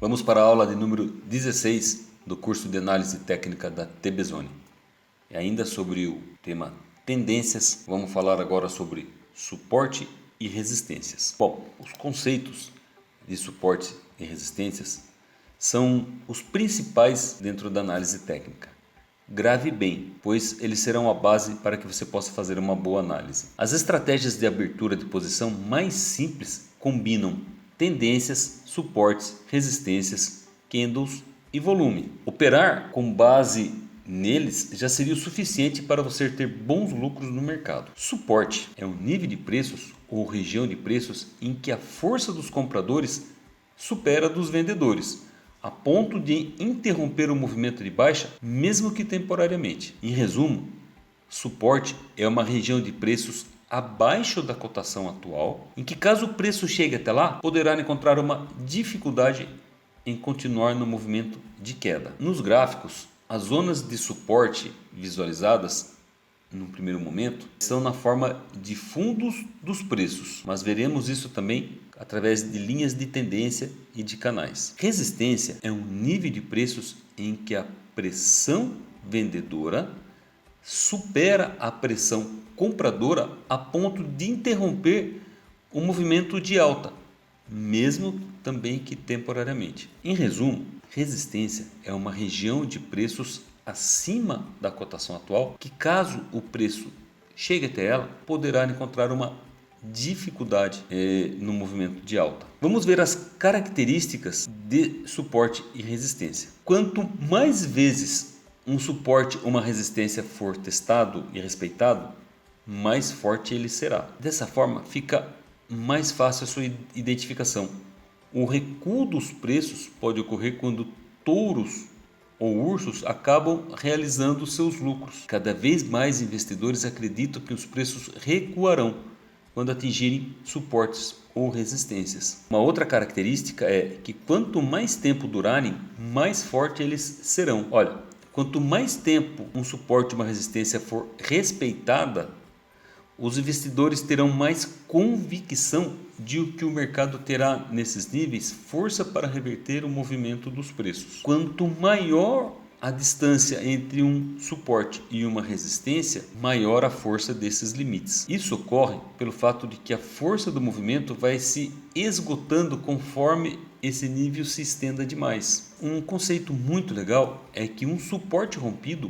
Vamos para a aula de número 16 do curso de análise técnica da TBZone. E ainda sobre o tema tendências, vamos falar agora sobre suporte e resistências. Bom, os conceitos de suporte e resistências são os principais dentro da análise técnica. Grave bem, pois eles serão a base para que você possa fazer uma boa análise. As estratégias de abertura de posição mais simples combinam tendências, suportes, resistências, candles e volume. Operar com base neles já seria o suficiente para você ter bons lucros no mercado. Suporte é um nível de preços ou região de preços em que a força dos compradores supera a dos vendedores, a ponto de interromper o movimento de baixa, mesmo que temporariamente. Em resumo, suporte é uma região de preços abaixo da cotação atual, em que caso o preço chegue até lá, poderá encontrar uma dificuldade em continuar no movimento de queda. Nos gráficos, as zonas de suporte visualizadas no primeiro momento estão na forma de fundos dos preços, mas veremos isso também através de linhas de tendência e de canais. Resistência é um nível de preços em que a pressão vendedora supera a pressão compradora a ponto de interromper o movimento de alta, mesmo também que temporariamente. Em resumo, resistência é uma região de preços acima da cotação atual que, caso o preço chegue até ela, poderá encontrar uma dificuldade no movimento de alta. Vamos ver as características de suporte e resistência. Quanto mais vezes um suporte ou uma resistência for testado e respeitado, mais forte ele será. Dessa forma, fica mais fácil a sua identificação. O recuo dos preços pode ocorrer quando touros ou ursos acabam realizando seus lucros. Cada vez mais investidores acreditam que os preços recuarão quando atingirem suportes ou resistências. Uma outra característica é que quanto mais tempo durarem, mais forte eles serão. Olha, quanto mais tempo um suporte ou uma resistência for respeitada, os investidores terão mais convicção de que o mercado terá nesses níveis força para reverter o movimento dos preços. Quanto maior a distância entre um suporte e uma resistência, maior a força desses limites. Isso ocorre pelo fato de que a força do movimento vai se esgotando conforme esse nível se estenda demais. Um conceito muito legal é que um suporte rompido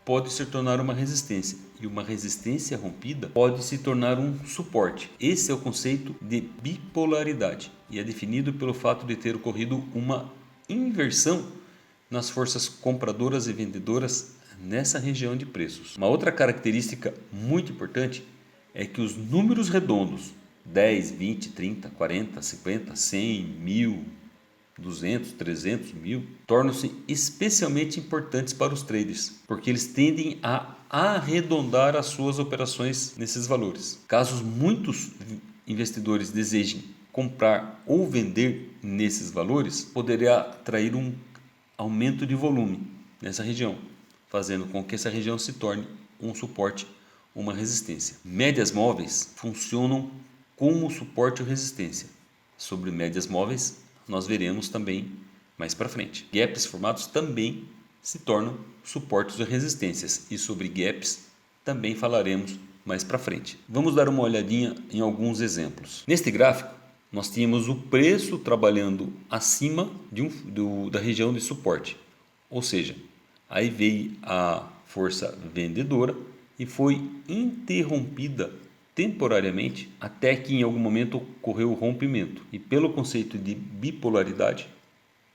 pode se tornar uma resistência e uma resistência rompida pode se tornar um suporte. Esse é o conceito de bipolaridade e é definido pelo fato de ter ocorrido uma inversão nas forças compradoras e vendedoras nessa região de preços. Uma outra característica muito importante é que os números redondos 10, 20, 30, 40, 50, 100, 1000, 200, 300, 1000 tornam-se especialmente importantes para os traders, porque eles tendem a arredondar as suas operações nesses valores. Caso muitos investidores desejem comprar ou vender nesses valores, poderá atrair um aumento de volume nessa região, fazendo com que essa região se torne um suporte ou uma resistência. Médias móveis funcionam como suporte ou resistência. Sobre médias móveis, nós veremos também mais para frente. Gaps formados também se tornam suportes ou resistências, e sobre gaps também falaremos mais para frente. Vamos dar uma olhadinha em alguns exemplos. Neste gráfico, nós tínhamos o preço trabalhando acima da região de suporte, ou seja, aí veio a força vendedora e foi interrompida temporariamente até que em algum momento ocorreu o rompimento. E pelo conceito de bipolaridade,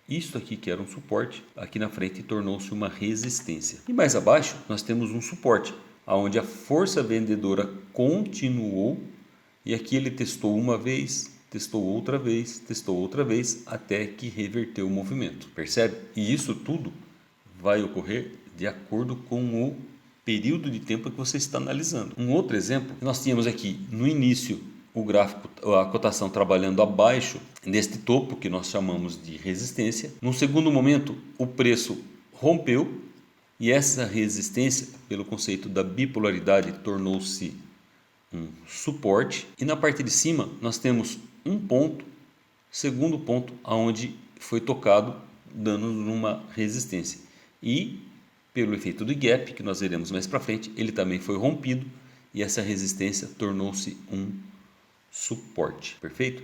isso aqui que era um suporte, aqui na frente tornou-se uma resistência. E mais abaixo nós temos um suporte, onde a vendedora continuou e aqui ele testou uma vez, testou outra vez, até que reverteu o movimento. Percebe? E isso tudo vai ocorrer de acordo com o período de tempo que você está analisando. Um outro exemplo, nós tínhamos aqui no início o gráfico, a cotação trabalhando abaixo deste topo que nós chamamos de resistência. No segundo momento, o preço rompeu e essa resistência, pelo conceito da bipolaridade, tornou-se um suporte. E na parte de cima nós temos um ponto, segundo ponto, onde foi tocado dando numa resistência. E pelo efeito do gap, que nós veremos mais para frente, ele também foi rompido e essa resistência tornou-se um suporte. Perfeito?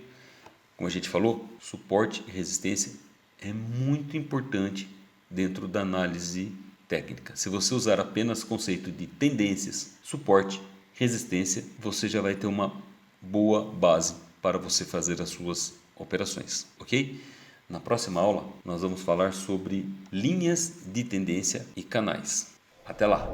Como a gente falou, suporte e resistência é muito importante dentro da análise técnica. Se você usar apenas o conceito de tendências, suporte, resistência, você já vai ter uma boa base para você fazer as suas operações, ok? Na próxima aula, nós vamos falar sobre linhas de tendência e canais. Até lá!